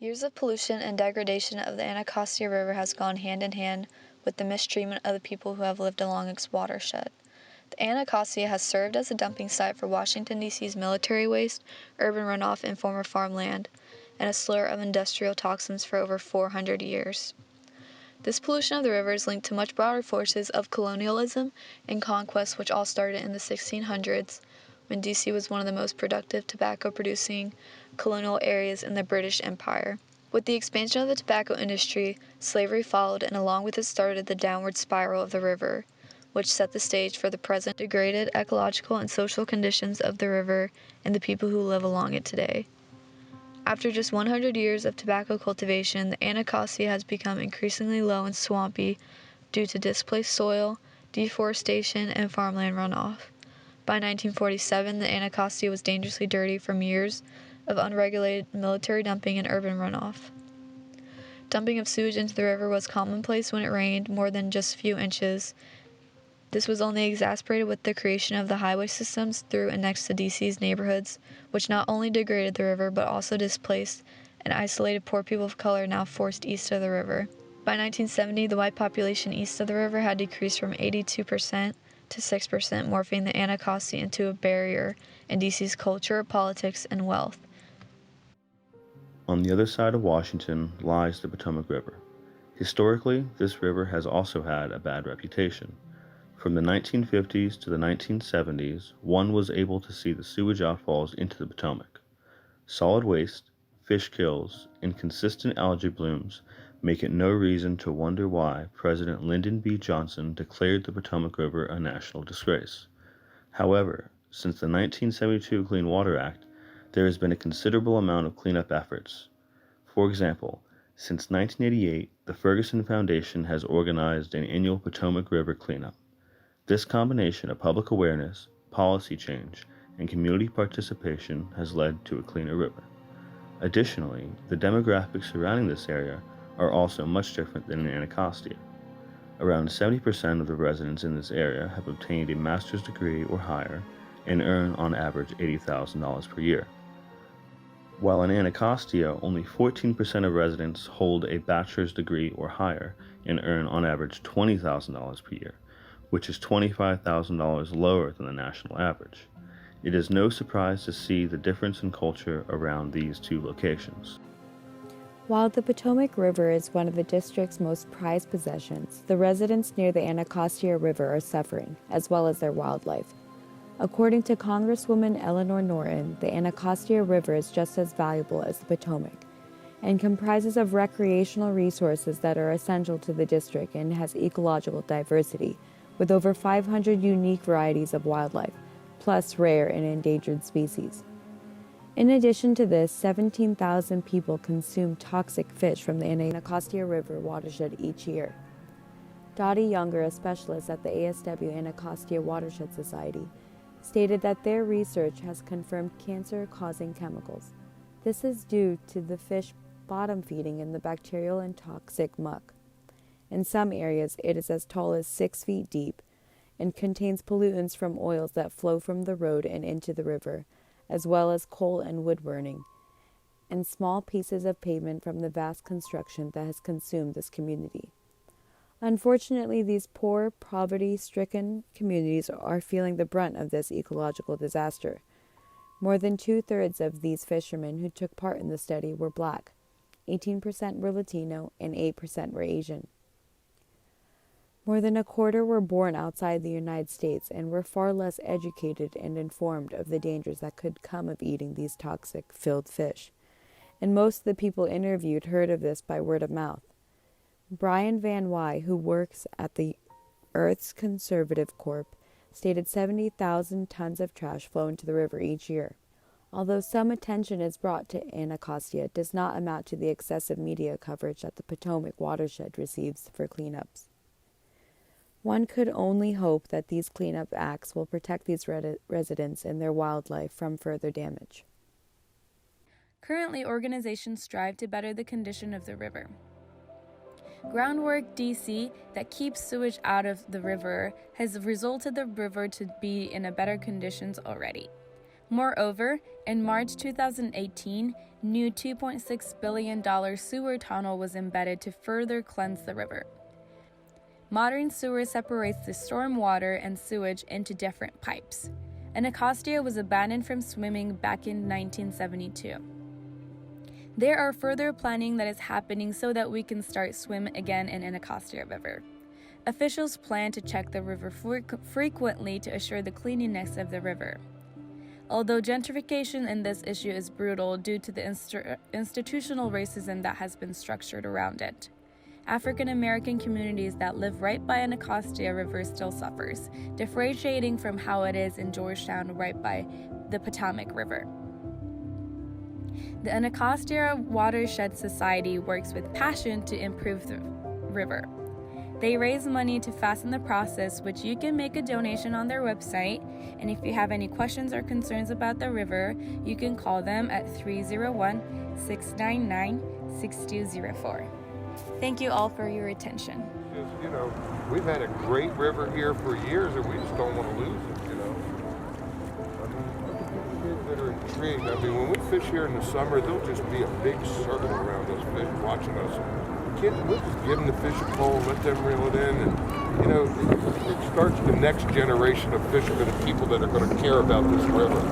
Years of pollution and degradation of the Anacostia River has gone hand in hand with the mistreatment of the people who have lived along its watershed. The Anacostia has served as a dumping site for Washington, D.C.'s military waste, urban runoff, and former farmland, and a slur of industrial toxins for over 400 years. This pollution of the river is linked to much broader forces of colonialism and conquest, which all started in the 1600s, when D.C. was one of the most productive tobacco-producing colonial areas in the British Empire. With the expansion of the tobacco industry, slavery followed, and along with it started the downward spiral of the river, which set the stage for the present degraded ecological and social conditions of the river and the people who live along it today. After just 100 years of tobacco cultivation, the Anacostia has become increasingly low and swampy due to displaced soil, deforestation, and farmland runoff. By 1947, the Anacostia was dangerously dirty from years of unregulated military dumping and urban runoff. Dumping of sewage into the river was commonplace when it rained more than just a few inches. This was only exacerbated with the creation of the highway systems through and next to DC's neighborhoods, which not only degraded the river but also displaced and isolated poor people of color now forced east of the river. By 1970, the white population east of the river had decreased from 82% to 6%, morphing the Anacostia into a barrier in DC's culture, politics, and wealth. On the other side of Washington lies the Potomac River. Historically, this river has also had a bad reputation. From the 1950s to the 1970s, one was able to see the sewage outfalls into the Potomac. Solid waste, fish kills, and consistent algae blooms make it no reason to wonder why President Lyndon B. Johnson declared the Potomac River a national disgrace. However, since the 1972 Clean Water Act, there has been a considerable amount of cleanup efforts. For example, since 1988, the Ferguson Foundation has organized an annual Potomac River cleanup. This combination of public awareness, policy change, and community participation has led to a cleaner river. Additionally, the demographics surrounding this area are also much different than in Anacostia. Around 70% of the residents in this area have obtained a master's degree or higher and earn on average $80,000 per year. While in Anacostia, only 14% of residents hold a bachelor's degree or higher and earn on average $20,000 per year, which is $25,000 lower than the national average. It is no surprise to see the difference in culture around these two locations. While the Potomac River is one of the district's most prized possessions, the residents near the Anacostia River are suffering, as well as their wildlife. According to Congresswoman Eleanor Norton, the Anacostia River is just as valuable as the Potomac and comprises of recreational resources that are essential to the district and has ecological diversity, with over 500 unique varieties of wildlife, plus rare and endangered species. In addition to this, 17,000 people consume toxic fish from the Anacostia River watershed each year. Dottie Younger, a specialist at the ASW Anacostia Watershed Society, stated that their research has confirmed cancer-causing chemicals. This is due to the fish bottom feeding in the bacterial and toxic muck. In some areas, it is as tall as 6 feet deep and contains pollutants from oils that flow from the road and into the river, as well as coal and wood burning, and small pieces of pavement from the vast construction that has consumed this community. Unfortunately, these poor, poverty-stricken communities are feeling the brunt of this ecological disaster. More than 2/3 of these fishermen who took part in the study were Black, 18% were Latino, and 8% were Asian. More than a quarter were born outside the United States and were far less educated and informed of the dangers that could come of eating these toxic-filled fish. And most of the people interviewed heard of this by word of mouth. Brian Van Wy, who works at the Earth's Conservative Corp., stated 70,000 tons of trash flow into the river each year. Although some attention is brought to Anacostia, it does not amount to the excessive media coverage that the Potomac watershed receives for cleanups. One could only hope that these cleanup acts will protect these residents and their wildlife from further damage. Currently, organizations strive to better the condition of the river. Groundwork DC that keeps sewage out of the river has resulted the river to be in a better conditions already. Moreover, in March 2018, new $2.6 billion sewer tunnel was embedded to further cleanse the river. Modern sewer separates the storm water and sewage into different pipes. Anacostia was abandoned from swimming back in 1972. There are further planning that is happening so that we can start swimming again in Anacostia River. Officials plan to check the river frequently to assure the cleanliness of the river. Although gentrification in this issue is brutal due to the institutional racism that has been structured around it, African American communities that live right by Anacostia River still suffers, differentiating from how it is in Georgetown right by the Potomac River. The Anacostia Watershed Society works with passion to improve the river. They raise money to fasten the process, which you can make a donation on their website. And if you have any questions or concerns about the river, you can call them at 301-699-6204. Thank you all for your attention. You know, we've had a great river here for years, and we just don't want to lose it, you know. I mean, look at the kids that are intrigued. I mean, when we fish here in the summer, there'll just be a big circle around us, fish watching us. Kids, we'll just give them the fishing pole and let them reel it in, and, you know, it starts the next generation of fishermen and people that are going to care about this river.